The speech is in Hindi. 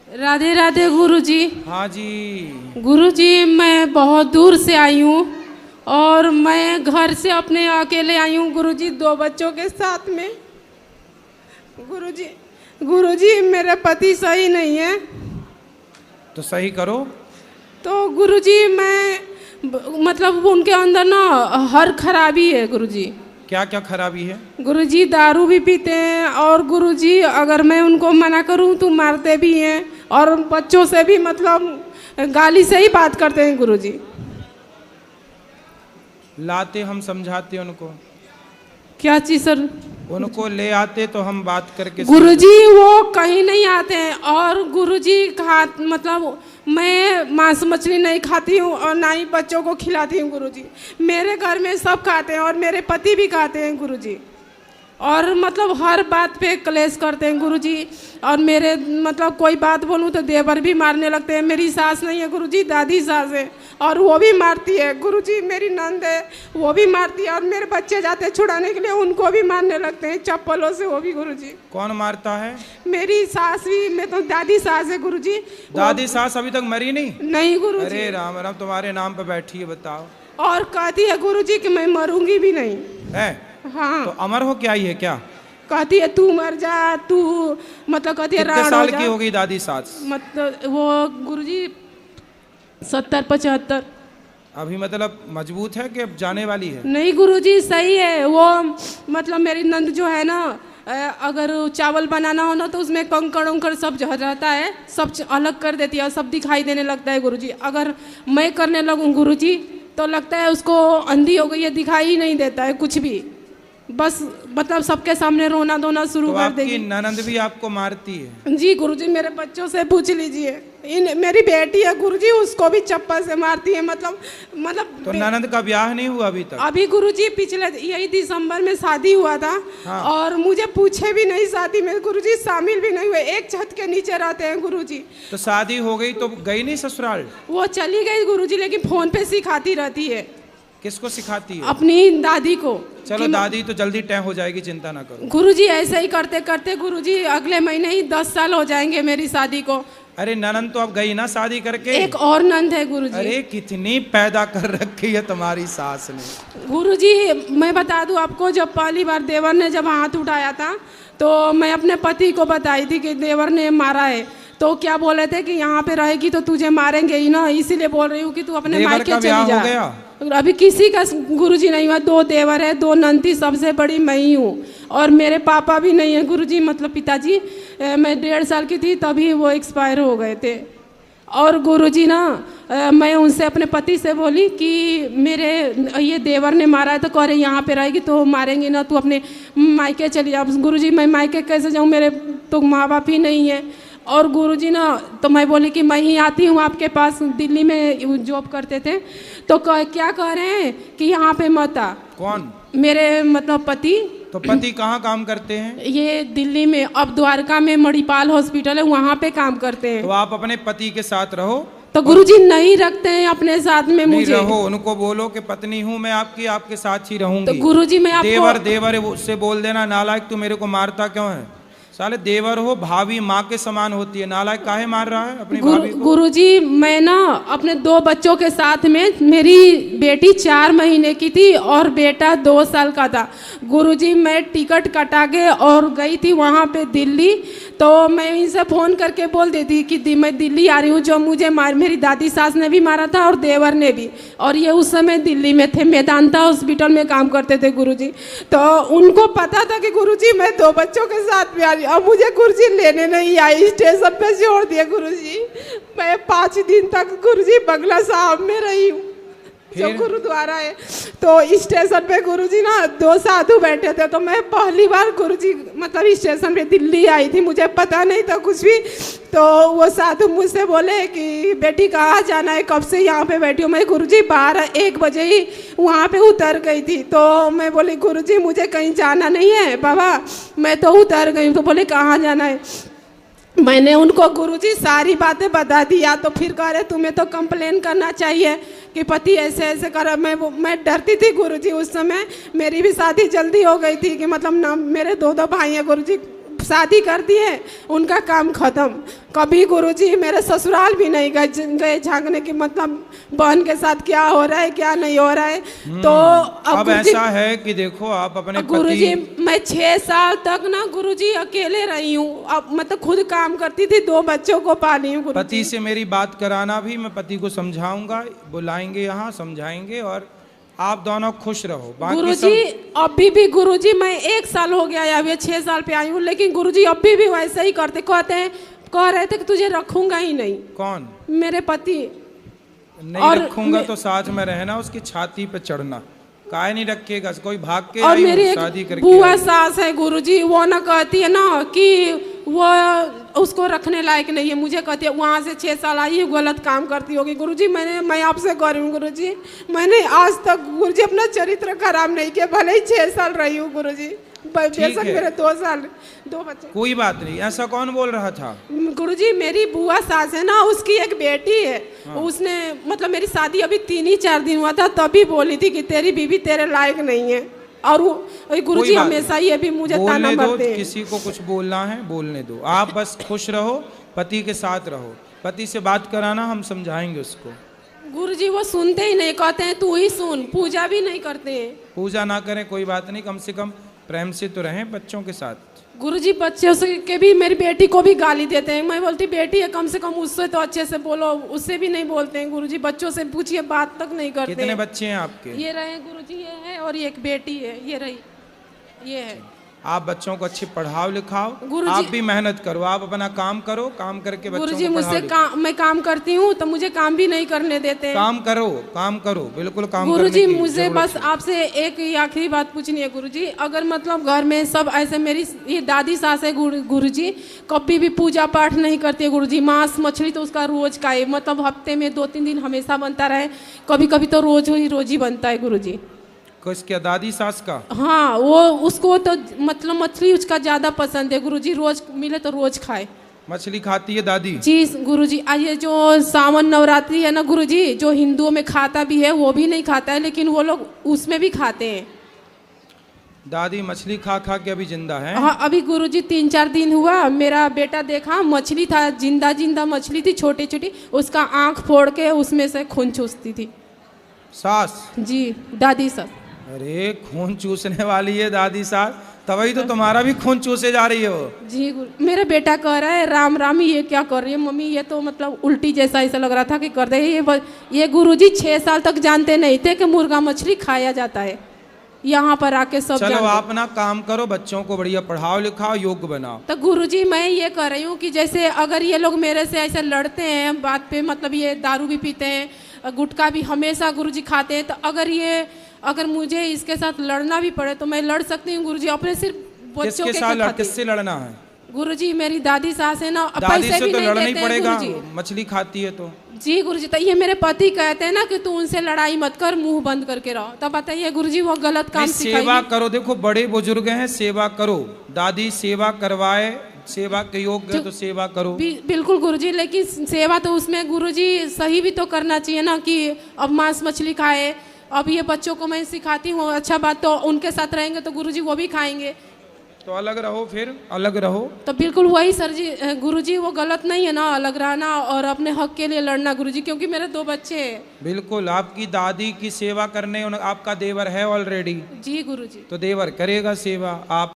राधे राधे गुरुजी। हाँ जी। गुरुजी, मैं बहुत दूर से आई हूँ और मैं घर से अपने अकेले आई हूँ गुरुजी, 2 बच्चों के साथ में। गुरुजी मेरे पति सही नहीं है। तो सही करो। तो गुरुजी मतलब उनके अंदर ना हर खराबी है गुरुजी। क्या क्या खराबी है? गुरुजी दारू भी पीते हैं और गुरुजी अगर मैं उनको मना करूं तो मारते भी हैं और बच्चों से भी मतलब गाली से ही बात करते हैं गुरुजी। लाते हम समझाते उनको। क्या चीज सर? उनको ले आते तो हम बात करके। गुरुजी वो कहीं नहीं आते हैं और गुरुजी मतलब मैं मांस मछली नहीं खाती हूँ और ना ही बच्चों को खिलाती हूँ गुरुजी। मेरे घर में सब खाते हैं और मेरे पति भी खाते हैं गुरुजी। और मतलब हर बात पे क्लेश करते हैं गुरुजी। और मेरे मतलब कोई बात बोलूँ तो देवर भी मारने लगते हैं। मेरी सास नहीं है गुरुजी, दादी सास है और वो भी मारती है गुरुजी। मेरी नंद है वो भी मारती है और मेरे बच्चे जाते हैं छुड़ाने के लिए, उनको भी मारने लगते हैं चप्पलों से वो भी गुरुजी। कौन मारता है? मेरी सास भी, मैं तो दादी सास है गुरुजी। दादी सास अभी तक मरी नहीं? नहीं गुरुजी। अरे राम राम, तुम्हारे नाम पे बैठी है, बताओ। और कहती है गुरुजी कि मैं मरूंगी भी नहीं है। हाँ। तो अमर हो क्या ये क्या? कहती है तू मर जा, तू मतलब कहती है कितने साल की हो गई दादी सास? मतलब वो गुरुजी 70-75। अभी मतलब मजबूत है कि अब जाने वाली है? नहीं गुरुजी सही है वो। मतलब मेरी नंद जो है ना, अगर चावल बनाना हो ना तो उसमें कंकड़ उंकड़ सब जो रहता है सब अलग कर देती है और सब दिखाई देने लगता है गुरुजी। अगर मैं करने लगूं गुरुजी तो लगता है उसको अंधी हो गई है, दिखाई ही नहीं देता है कुछ भी। बस मतलब सबके सामने रोना धोना शुरू कर देगी। आपकी ननंद भी आपको मारती है? जी गुरुजी, मेरे बच्चों से पूछ लीजिए। मेरी बेटी है गुरुजी, उसको भी चप्पल से मारती है। मतलब तो ननंद का ब्याह नहीं हुआ अभी तक? अभी गुरुजी पिछले यही दिसंबर में शादी हुआ था। हाँ। और मुझे पूछे भी नहीं शादी में गुरुजी, शामिल भी नहीं हुए। एक छत के नीचे रहते हैं गुरुजी। तो शादी हो गई तो गई नहीं ससुराल? वो चली गई गुरुजी, लेकिन फोन पे सिखाती रहती है। किसको सिखाती है? अपनी दादी को। चलो दादी तो जल्दी तय हो जाएगी, चिंता ना करो। गुरुजी ऐसे ही करते करते गुरुजी अगले महीने ही 10 साल हो जाएंगे मेरी शादी को। अरे ननंद तो अब गई ना शादी करके? एक और नंद है गुरुजी। अरे कितनी पैदा कर रखी है तुम्हारी सास ने। गुरुजी मैं बता दूं आपको, जब पहली बार देवर ने जब हाथ उठाया था तो मैं अपने पति को बताई थी कि देवर ने मारा है। तो क्या बोले थे कि यहाँ पे रहेगी तो तुझे मारेंगे ही ना, इसीलिए बोल रही हूँ कि तू अपने मायके चली जा। अभी किसी का गुरुजी नहीं हुआ। 2 देवर है, 2 नंदी, सबसे बड़ी मैं ही हूँ और मेरे पापा भी नहीं है गुरुजी, मतलब पिताजी। मैं 1.5 साल की थी तभी वो एक्सपायर हो गए थे। और गुरुजी ना मैं उनसे अपने पति से बोली कि मेरे ये देवर ने मारा है तो कह रहे यहाँ पे रहेगी तो मारेंगे ना, तू अपने मायके चली जा। गुरुजी मैं मायके कैसे जाऊँ, मेरे तो माँ बाप ही नहीं है। और गुरुजी ना तो मैं बोली कि मैं ही आती हूँ आपके पास, दिल्ली में जॉब करते थे। तो क्या कह रहे हैं कि यहाँ पे मत आ। कौन? मेरे मतलब पति। तो पति कहाँ काम करते हैं? ये दिल्ली में, अब द्वारका में मणिपाल हॉस्पिटल है, वहाँ पे काम करते हैं। तो आप अपने पति के साथ रहो। तो गुरुजी नहीं रखते हैं अपने साथ में मुझे। रहो, उनको बोलो कि पत्नी हूँ मैं आपकी, आपके साथ ही रहूंगी। तो गुरुजी मैं आपको देवर है उससे बोल देना, नालायक तू मेरे को मारता क्यों है? साले देवर हो, भाभी माँ के समान होती है, नालायक काहे मार रहा है अपनी भाभी को? गुरुजी मैं ना अपने 2 बच्चों के साथ में, मेरी बेटी 4 महीने की थी और बेटा 2 साल का था। गुरुजी मैं टिकट कटा के और गई थी वहाँ पे दिल्ली। तो मैं इनसे फ़ोन करके बोल देती कि मैं दिल्ली आ रही हूँ, जो मुझे मेरी दादी सास ने भी मारा था और देवर ने भी। और ये उस समय दिल्ली में थे, मेदांता हॉस्पिटल में काम करते थे गुरुजी। तो उनको पता था कि गुरुजी मैं 2 बच्चों के साथ भी आ रही हूँ। अब मुझे गुरुजी लेने नहीं आई, स्टेशन पे छोड़ दिया गुरुजी। मैं 5 दिन तक गुरुजी बंगला साहब में रही हूँ, जो गुरुद्वारा है। तो स्टेशन पे गुरुजी ना 2 साधु बैठे थे। तो मैं पहली बार गुरुजी मतलब स्टेशन पे दिल्ली आई थी, मुझे पता नहीं था कुछ भी। तो वो साधु मुझसे बोले कि बेटी कहाँ जाना है, कब से यहाँ पे बैठी हूँ? मैं गुरुजी 12-1 बजे ही वहाँ पे उतर गई थी। तो मैं बोली गुरुजी मुझे कहीं जाना नहीं है बाबा, मैं तो उतर गई हूँ। तो बोले कहाँ जाना है? मैंने उनको गुरुजी सारी बातें बता दिया। तो फिर कह रहे तुम्हें तो कंप्लेन करना चाहिए कि पति ऐसे ऐसे कर। मैं डरती थी गुरुजी उस समय, मेरी भी शादी जल्दी हो गई थी कि मतलब ना मेरे 2 भाई हैं गुरुजी, शादी कर दिए, उनका काम खत्म। कभी गुरुजी मेरे ससुराल भी नहीं गए झांकने की, मतलब बहन के साथ क्या हो रहा है क्या नहीं हो रहा है। तो अब ऐसा है कि देखो आप अपने गुरुजी मैं 6 साल तक ना गुरुजी अकेले रही हूँ। अब मतलब खुद काम करती थी, 2 बच्चों को पाली हूँ। पति से मेरी बात कराना भी, मैं पति को समझाऊंगा, बुलाएंगे यहाँ समझाएंगे और आप दोनों खुश रहो। गुरुजी अभी भी गुरुजी मैं 1 साल हो गया या 6 साल पे आई हूँ, लेकिन गुरुजी अभी भी वैसे ही करते, कह रहे थे कि तुझे रखूंगा ही नहीं। कौन? मेरे पति। नहीं रखूंगा तो साथ में रहना, उसकी छाती पे चढ़ना, काहे नहीं रखेगा, कोई भाग के और मेरी शादी करके बुआ सास है गुरुजी, वो ना कहती है ना कि वो उसको रखने लायक नहीं है, मुझे कहती है वहाँ से 6 साल आई है, गलत काम करती होगी। गुरुजी मैं आपसे कह रही हूँ गुरुजी, मैंने आज तक गुरुजी अपना चरित्र खराब नहीं किया, भले ही 6 साल रही हूँ गुरुजी, बेशक मेरे 2 साल 2 बच्चे। कोई बात नहीं, ऐसा कौन बोल रहा था? गुरुजी मेरी बुआ सास है ना, उसकी एक बेटी है। हाँ। उसने मतलब मेरी शादी अभी 3-4 दिन हुआ था, तभी बोली थी कि तेरी बीवी तेरे लायक नहीं है। और गुरुजी हमेशा ये भी मुझे ताना मारते हैं। किसी को कुछ बोलना है बोलने दो, आप बस खुश रहो, पति के साथ रहो, पति से बात कराना, हम समझाएंगे उसको। गुरुजी वो सुनते ही नहीं, कहते हैं तू ही सुन, पूजा भी नहीं करते हैं। पूजा ना करें कोई बात नहीं, कम से कम प्रेम से तो रहें बच्चों के साथ। गुरुजी बच्चों से के भी, मेरी बेटी को भी गाली देते हैं। मैं बोलती बेटी है, कम से कम उससे तो अच्छे से बोलो, उससे भी नहीं बोलते हैं गुरुजी। बच्चों से पूछिए, बात तक नहीं करते। कितने बच्चे हैं आपके? ये रहे गुरुजी, ये है और एक बेटी है, ये रही, ये है। आप बच्चों को अच्छे पढ़ाओ लिखाओ, आप भी मेहनत करो, आप अपना काम करो, काम करके बच्चों गुरुजी मुझसे मैं काम करती हूँ तो मुझे काम भी नहीं करने देते। काम करो बिल्कुल काम। गुरुजी मुझे बस आपसे एक आखिरी बात पूछनी है गुरुजी, अगर मतलब घर में सब ऐसे, मेरी ये दादी सास है गुरुजी, कभी भी पूजा पाठ नहीं करती है गुरुजी। मांस मछली तो उसका रोज का है, मतलब हफ्ते में 2-3 दिन हमेशा बनता रहे, कभी कभी तो रोज ही बनता है गुरुजी। क्या दादी सास का? हाँ, वो उसको तो मतलब मछली उसका ज्यादा पसंद है गुरुजी, रोज मिले तो रोज खाए। मछली खाती है दादी? जी गुरुजी। ये जो सावन नवरात्रि है ना गुरुजी, जो हिंदुओं में खाता भी है वो भी नहीं खाता है, लेकिन वो लोग उसमें भी खाते हैं। दादी मछली खा खा के अभी जिंदा है? हाँ, अभी गुरुजी 3-4 दिन हुआ, मेरा बेटा देखा मछली था, जिंदा मछली थी, छोटी छोटी, उसका आँख फोड़ के उसमें से खून चूसती थी सास। जी दादी सास। अरे खून चूसने वाली है दादी सास, तभी तो तुम्हारा भी खून चूसे जा रही हो। जी मेरा बेटा कह रहा है राम राम ये क्या कर रही है मम्मी, ये तो मतलब उल्टी जैसा ऐसा लग रहा था कि कर रहे हैं। ये गुरुजी 6 साल तक जानते नहीं थे कि मुर्गा मछली खाया जाता है, यहाँ पर आके सब चलो आप ना काम करो, बच्चों को बढ़िया पढ़ाओ लिखाओ, योग्य बनाओ। तो गुरुजी मैं ये कह रही हूँ कि जैसे अगर ये लोग मेरे से ऐसे लड़ते हैं बात पे, मतलब ये दारू भी पीते हैं, गुटखा भी हमेशा गुरुजी खाते हैं, तो अगर मुझे इसके साथ लड़ना भी पड़े तो मैं लड़ सकती हूँ गुरुजी, अपने सिर्फ बच्चों के साथ। किससे लड़ना है गुरुजी? मेरी दादी सास है ना, दादी से तो लड़ना ही पड़ेगा, मछली खाती है तो। जी गुरुजी, तो ये मेरे पति कहते हैं ना कि तू उनसे लड़ाई मत कर, मुंह बंद करके रहो। तब बताइए गुरुजी वो गलत काम सिखाएंगे। सेवा करो, देखो बड़े बुजुर्ग हैं, सेवा करो, दादी सेवा करवाए, सेवा के योग्य है तो सेवा करो। बिल्कुल गुरुजी, लेकिन सेवा तो उसमें गुरुजी सही भी तो करना चाहिए ना, कि अब मांस मछली खाए। अब ये बच्चों को मैं सिखाती हूँ, अच्छा बात, तो उनके साथ रहेंगे तो गुरुजी वो भी खाएंगे। तो अलग रहो, फिर अलग रहो। तो बिल्कुल वही सर जी गुरुजी, वो गलत नहीं है ना अलग रहना और अपने हक के लिए लड़ना गुरुजी, क्योंकि मेरे 2 बच्चे हैं। बिल्कुल, आपकी दादी की सेवा करने आपका देवर है ऑलरेडी। जी गुरुजी। तो देवर करेगा सेवा, आप